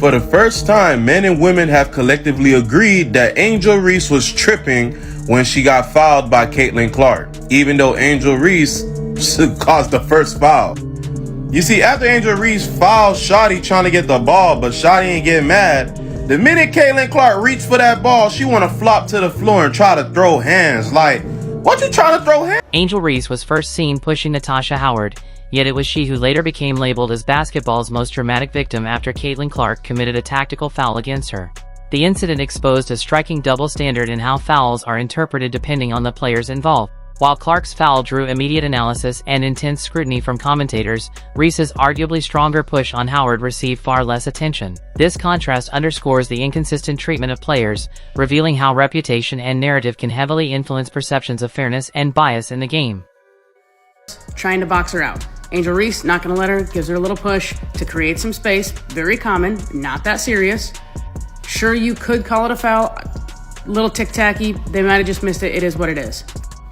For the first time, men and women have collectively agreed that Angel Reese was tripping when she got fouled by Caitlin Clark, even though Angel Reese caused the first foul. You see, after Angel Reese fouled Shawty trying to get the ball, but Shawty ain't getting mad, the minute Caitlin Clark reached for that ball, she want to flop to the floor and try to throw hands. Like, what you trying to throw hands? Angel Reese was first seen pushing Natasha Howard, yet it was she who later became labeled as basketball's most dramatic victim after Caitlin Clark committed a tactical foul against her. The incident exposed a striking double standard in how fouls are interpreted depending on the players involved. While Clark's foul drew immediate analysis and intense scrutiny from commentators, Reese's arguably stronger push on Howard received far less attention. This contrast underscores the inconsistent treatment of players, revealing how reputation and narrative can heavily influence perceptions of fairness and bias in the game. Trying to box her out. Angel Reese, not going to let her, gives her a little push to create some space. Very common, not that serious. Sure, you could call it a foul. Little tic-tacky. They might have just missed it. It is what it is.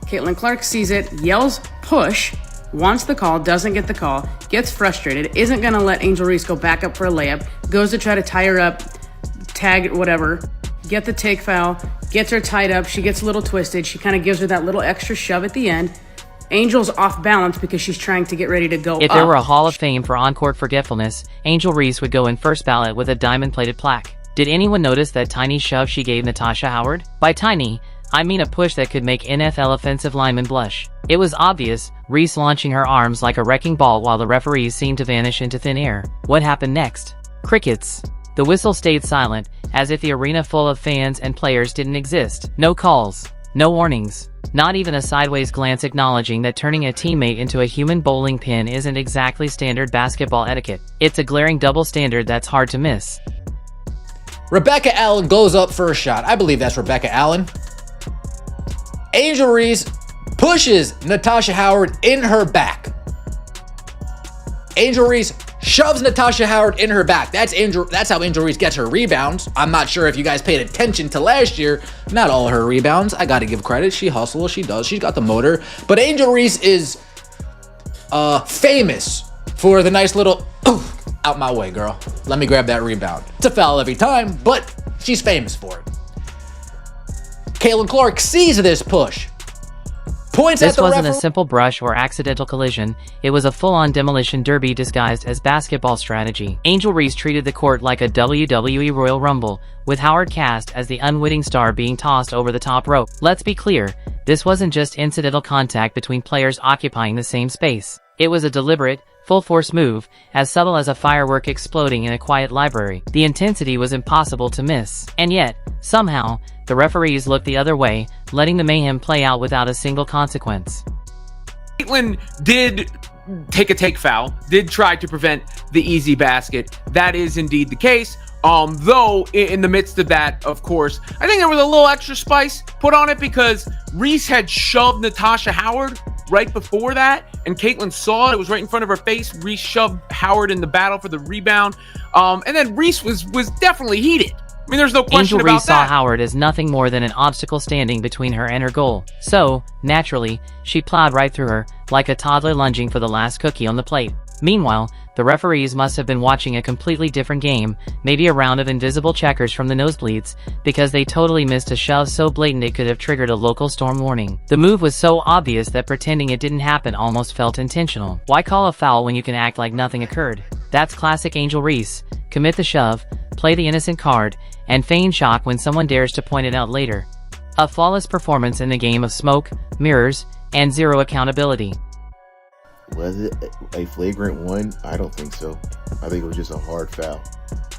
Caitlin Clark sees it, yells push, wants the call, doesn't get the call, gets frustrated, isn't going to let Angel Reese go back up for a layup, goes to try to tie her up, tag, whatever, get the take foul, gets her tied up, she gets a little twisted, she kind of gives her that little extra shove at the end. Angel's off balance because she's trying to get ready to go If up. there were a Hall of Fame for on-court forgetfulness, Angel Reese would go in first ballot with a diamond-plated plaque. Did anyone notice that tiny shove she gave Natasha Howard? By tiny, I mean a push that could make NFL offensive linemen blush. It was obvious, Reese launching her arms like a wrecking ball while the referees seemed to vanish into thin air. What happened next? Crickets. The whistle stayed silent, as if the arena full of fans and players didn't exist. No calls. No warnings. Not even a sideways glance acknowledging that turning a teammate into a human bowling pin isn't exactly standard basketball etiquette. It's a glaring double standard that's hard to miss. Rebecca Allen goes up for a shot. I believe that's Rebecca Allen. Angel Reese pushes Natasha Howard in her back. Angel Reese shoves Natasha Howard in her back. That's how Angel Reese gets her rebounds. I'm not sure if you guys paid attention to last year. Not all her rebounds. I gotta give credit. She hustles. She does. She's got the motor. But Angel Reese is famous for the nice little out my way, girl. Let me grab that rebound. It's a foul every time, but she's famous for it. Caitlin Clark sees this push. Points at the This wasn't a simple brush or accidental collision, it was a full-on demolition derby disguised as basketball strategy. Angel Reese treated the court like a WWE Royal Rumble, with Howard cast as the unwitting star being tossed over the top rope. Let's be clear, this wasn't just incidental contact between players occupying the same space. It was a deliberate, full-force move, as subtle as a firework exploding in a quiet library. The intensity was impossible to miss. And yet, somehow, the referees looked the other way, letting the mayhem play out without a single consequence. Caitlin did take a take foul, did try to prevent the easy basket. That is indeed the case. Though in the midst of that, of course, I think there was a little extra spice put on it because Reese had shoved Natasha Howard right before that, and Caitlin saw it. It was right in front of her face. Reese shoved Howard in the battle for the rebound. And then Reese was definitely heated. I mean, there's no question Angel about Reese that. saw Howard as nothing more than an obstacle standing between her and her goal. So, naturally, she plowed right through her, like a toddler lunging for the last cookie on the plate. Meanwhile, the referees must have been watching a completely different game, maybe a round of invisible checkers from the nosebleeds, because they totally missed a shove so blatant it could have triggered a local storm warning. The move was so obvious that pretending it didn't happen almost felt intentional. Why call a foul when you can act like nothing occurred? That's classic Angel Reese. Commit the shove, play the innocent card, and feign shock when someone dares to point it out later. A flawless performance in the game of smoke, mirrors, and zero accountability. Was it a flagrant one? I don't think so. I think it was just a hard foul.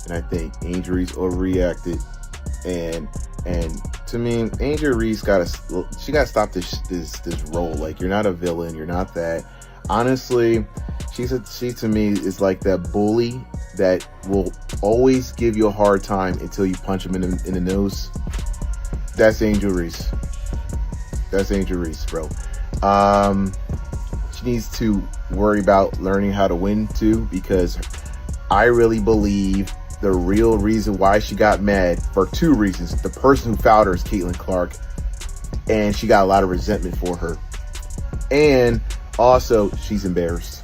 And I think Angel Reese overreacted. And to me, Angel Reese gotta stop this role. Like, you're not a villain, you're not that. Honestly, she to me is like that bully that will always give you a hard time until you punch him in the nose. That's Angel Reese. That's Angel Reese, bro. She needs to worry about learning how to win too, because I really believe the real reason why she got mad, for two reasons. The person who fouled her is Caitlin Clark, and she got a lot of resentment for her. And also, she's embarrassed.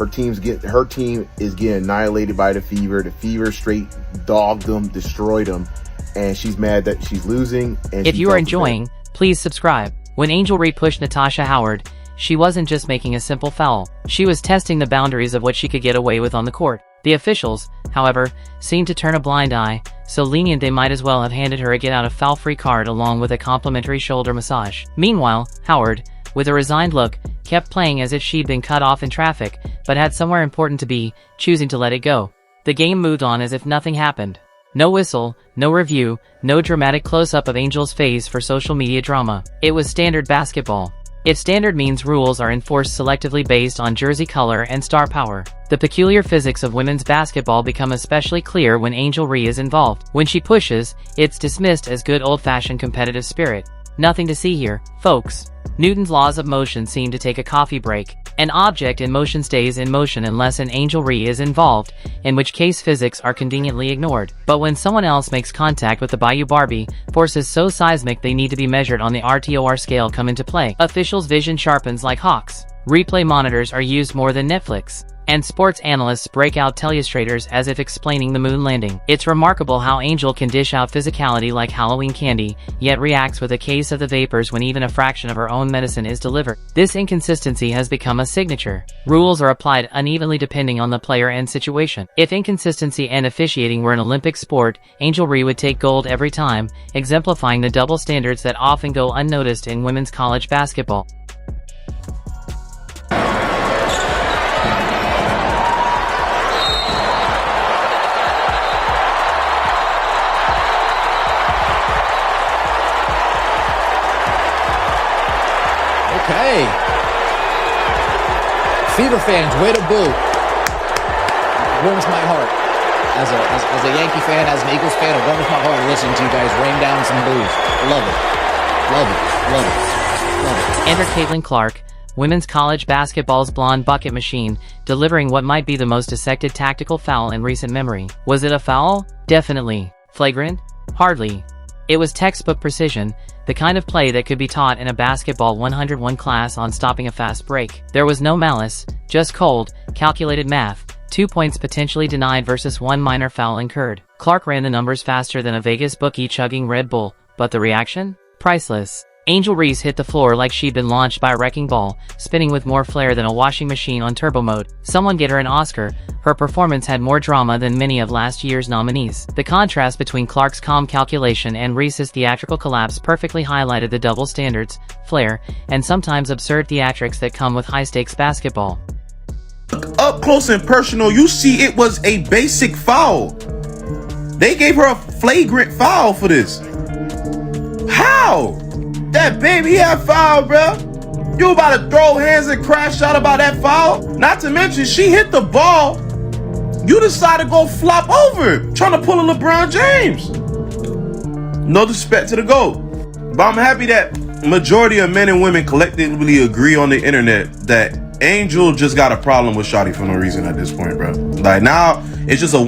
her team is getting annihilated by the Fever. The Fever straight dogged them, destroyed them, and she's mad that she's losing. And If you are enjoying, please subscribe. When Angel Reese pushed Natasha Howard, she wasn't just making a simple foul. She was testing the boundaries of what she could get away with on the court. The officials, however, seemed to turn a blind eye, so lenient they might as well have handed her a get-out-of-foul-free card along with a complimentary shoulder massage. Meanwhile, Howard, with a resigned look, kept playing as if she'd been cut off in traffic, but had somewhere important to be, choosing to let it go. The game moved on as if nothing happened. No whistle, no review, no dramatic close-up of Angel's face for social media drama. It was standard basketball. If standard means rules are enforced selectively based on jersey color and star power, the peculiar physics of women's basketball become especially clear when Angel Reese is involved. When she pushes, it's dismissed as good old-fashioned competitive spirit. Nothing to see here, folks. Newton's laws of motion seem to take a coffee break. An object in motion stays in motion unless an Angel Reese is involved, in which case physics are conveniently ignored. But when someone else makes contact with the Bayou Barbie, forces so seismic they need to be measured on the RTOR scale come into play. Officials' vision sharpens like hawks. Replay monitors are used more than Netflix. And sports analysts break out telestrators as if explaining the moon landing. It's remarkable how Angel can dish out physicality like Halloween candy, yet reacts with a case of the vapors when even a fraction of her own medicine is delivered. This inconsistency has become a signature. Rules are applied unevenly depending on the player and situation. If inconsistency and officiating were an Olympic sport, Angel Reese would take gold every time, exemplifying the double standards that often go unnoticed in women's college basketball. Okay. Fever fans, way to boo. Warms my heart. As a Yankee fan, as an Eagles fan, it warms my heart to listen to you guys rain down some boos. Love it. Love it. Love it. Love it. Enter Caitlin Clark, women's college basketball's blonde bucket machine, delivering what might be the most dissected tactical foul in recent memory. Was it a foul? Definitely. Flagrant? Hardly. It was textbook precision, the kind of play that could be taught in a basketball 101 class on stopping a fast break. There was no malice, just cold, calculated math. 2 points potentially denied versus 1 minor foul incurred. Clark ran the numbers faster than a Vegas bookie chugging Red Bull, but the reaction? Priceless. Angel Reese hit the floor like she'd been launched by a wrecking ball, spinning with more flair than a washing machine on turbo mode. Someone get her an Oscar. Her performance had more drama than many of last year's nominees. The contrast between Clark's calm calculation and Reese's theatrical collapse perfectly highlighted the double standards, flair, and sometimes absurd theatrics that come with high-stakes basketball. Up close and personal, you see it was a basic foul. They gave her a flagrant foul for this. How? That baby had foul, bro. You about to throw hands and crash out about that foul? Not to mention, she hit the ball. You decided to go flop over, trying to pull a LeBron James. No disrespect to the GOAT, but I'm happy that majority of men and women collectively agree on the internet that Angel just got a problem with Shawty for no reason at this point, bro. Like, now, it's just a